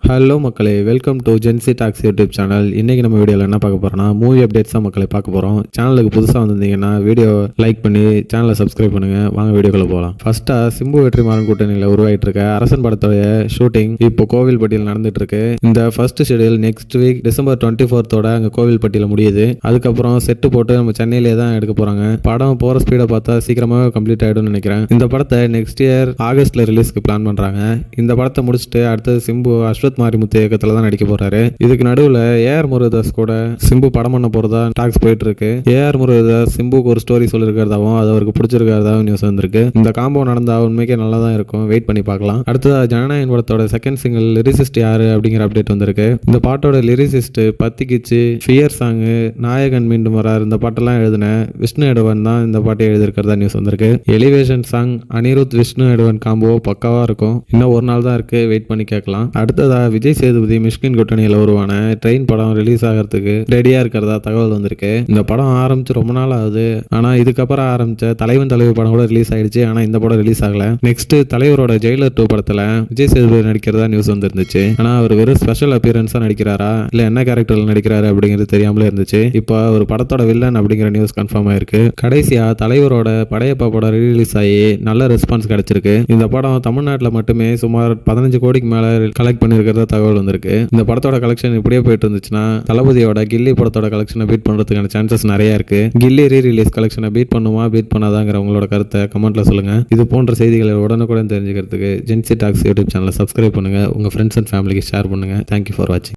Hello மக்களே, welcome to Jency talks YouTube channel. இன்னைக்கு நம்ம வீடியோவில் என்ன பார்க்க போறோம்னா மூவி அப்டேட்ஸ் தான் மக்களை பார்க்க போறோம். சேனலுக்கு புதுசாக வந்திருந்தீங்கன்னா வீடியோ லைக் பண்ணி சேனலை சப்ஸ்கிரைப் பண்ணுங்க. வாங்க வீடியோக்குள்ள போகலாம். ஃபர்ஸ்டா சிம்பு வெற்றிமாறன் கூட்டணியில் உருவாயிட்டு இருக்க அரசன் படத்தோட ஷூட்டிங் இப்போ கோவில்பட்டியில் நடந்துட்டு இருக்கு. இந்த first schedule next week December 24 அங்கே கோவில்பட்டியில் முடியுது. அதுக்கப்புறம் செட்டு போட்டு நம்ம சென்னையிலே தான் எடுக்க போறாங்க. படம் போற ஸ்பீடை பார்த்தா சீக்கிரமாவே கம்ப்ளீட் ஆயிடும்னு நினைக்கிறேன். இந்த படத்தை நெக்ஸ்ட் இயர் ஆகஸ்ட்ல ரிலீஸ்க்கு பிளான் பண்றாங்க. இந்த படத்தை முடிச்சுட்டு அடுத்து சிம்பு அஸ்வத் மாரிமுத்து இயக்கத்துல தான் நடிக்க போறாரு. இதுக்கு நடுவுல ஏஆர் முருகதாஸ் கூட சிம்பு படம் பண்ண போறதா டாக்ஸ் போயிட்டு இருக்கு. ஏஆர் முருகதாஸ் சிம்புக்கு ஒரு ஸ்டோரி சொல்லிருக்கிறதாவும் அது அவருக்கு பிடிச்சிருக்கிறதாவும் நியூஸ் வந்திருக்கு. இந்த காம்போ நடந்தா உண்மைக்கே நல்லா தான் இருக்கும். வெயிட் பண்ணி பார்க்கலாம். அடுத்ததா ஜனநாயகன் படத்தோட செகண்ட் சிங்கிள் லிரிசிஸ்ட் யாரு அப்படிங்கிற அப்டேட் வந்திருக்கு. இந்த பாட்டோட லிரிசிஸ்ட் பத்திக்கிச்சு, ஃபியர் சாங், நாயகன் மீண்டும் வரார், இந்த பாட்டெல்லாம் எழுதின விஷ்ணு எடவன் தான் இந்த பாட்டை எழுதியிருக்கிறதா நியூஸ் வந்திருக்கு. Elevation song Anirudh Vishnu Edavan combo பக்காவா இருக்கும். இன்னும் ஒரு நாள் தான் இருக்கு. வெயிட் பண்ணி கேட்கலாம். அடுத்ததா விஜய் சேதுபதி மிஷ்கின் கூட்டணியில் உருவான ட்ரெயின் படம் ரிலீஸ் ஆகிறதுக்கு ரெடியா இருக்கிறதா தகவல் வந்திருக்கு. இந்த படம் ஆரம்பிச்சு ரொம்ப நாள் ஆகுது. ஆனா இதுக்கப்புறம் ஆரம்பிச்ச தலைவன் தலைவர் படம் கூட ரிலீஸ் ஆயிடுச்சு. ஆனா இந்த படம் ரிலீஸ் ஆகல. நெக்ஸ்ட் தலைவரோட ஜெயிலர் 2 படத்துல விஜய் சேதுபதி நடிக்கிறதா நியூஸ் வந்துருந்துச்சு. ஆனா அவர் வெறும் ஸ்பெஷல் அப்பியரன்ஸா நடிக்கிறாரா இல்ல என்ன கேரக்டர்ல நடிக்கிறாரு அப்படிங்கிறது தெரியாமலே இருந்துச்சு. இப்போ ஒரு படத்தோட வில்லன் அப்படிங்கிற நியூஸ் கன்ஃபார்ம் ஆயிருக்கு. கடைசியா தலைவரோட படையப்பா படம் ரிலீஸ் ஆகி நல்ல ரெஸ்பான்ஸ் கிடைச்சிருக்கு. இந்த படம் தமிழ்நாட்டில் மட்டுமே சுமார் 15 கோடிக்கு மேல கலெக்ட் பண்ணிருக்கிறதா தகவல் வந்திருக்கு. இந்த படத்தோட கலெக்ஷன் இப்படியே போயிட்டு இருந்துச்சுன்னா தளபதியோட கில்லி படத்தோட கலெக்ஷனை பீட் பண்றதுக்கான சான்சஸ் நிறைய இருக்கு. கில்லி ரீ ரிலீஸ் கலெக்ஷனை பீட் பண்ணுமா பீட் பண்ணாதாங்கிற உங்களோட கருத்தை கமெண்ட்ல சொல்லுங்க. இது போன்ற செய்திகளை உடனுக்குடன் தெரிஞ்சுக்கிறதுக்கு ஜென்சி டாக்ஸ் யூடியூப் சேனலை சப்ஸ்கிரைப் பண்ணுங்க. உங்க ஃப்ரெண்ட்ஸ் அண்ட் ஃபேமிலிக்கு ஷேர் பண்ணுங்க. தேங்க்யூ ஃபார் வாட்சிங்.